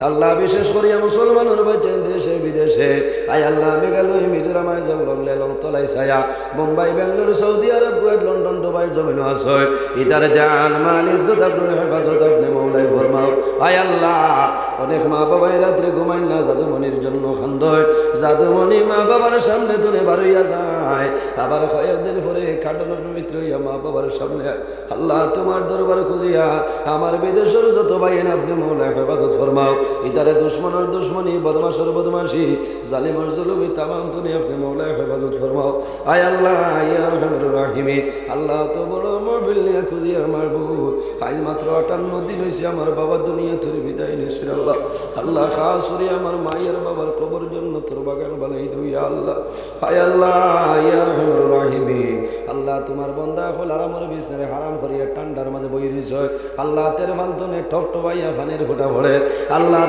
আল্লাহ বিশেষ করিয়া মুসলমানের বাচ্চা দেশে বিদেশে আয় আল্লাহ মেঘালয় মিজোরাম আইজল লেলং তলাই ছায়া Mumbai Bengaluru Saudi Arab Kuwait London Dubai জমিন আছে ইতার জান মাল ইজ্জত আপনি হেফাজত আপনি মৌলাই ফরমাও আয় আল্লাহ অনেক মা বাবাই রাত্রে ঘুমায় না জাদুমণির জন্য খান্দয় জাদুমণি মা বাবার সামনে তুলে বারইয়া যায় আবার কয়েকদিন পরে কাটানোর পবিত্র হইয়া মা বাবার সামনে আল্লাহ তোমার দরবার খুঁজিয়া আমার বিদেশের যত বাইন আপনি মৌলাই হেফাজত ফরমাও ইতারে দুশ্মনের দুশ্মনী বদমাশের বদমাশি জালিমার জুলুমি তামাম তুমি আপনি মৌলাই হেফাজত ফরমাও আয় আল্লাহ ইয়া রহমানুর রাহিমি আল্লাহ তো বড় মাহফিল নিয়ে খুঁজিয়া মারবো আজ মাত্র 58 দিন হয়েছে আমার বাবা দুনিয়া থেকে বিদায় নিয়েছিল আল্লাহ আল্লাহ খাস করে আমার মায়ের বাবার কবর জন্য তোর বাগান বানাই দুই আল্লাহ আয় আল্লাহ ইয়া রহমানুর রাহিমি আল্লাহ তোমার বন্দা হল আর আমার বিছনারে হারাম করিয়া ঠান্ডার মাঝে বই দিছ আল্লাহ তের মালতনে টপ টপাইয়া পানির ফোঁটা পড়ে আল্লাহ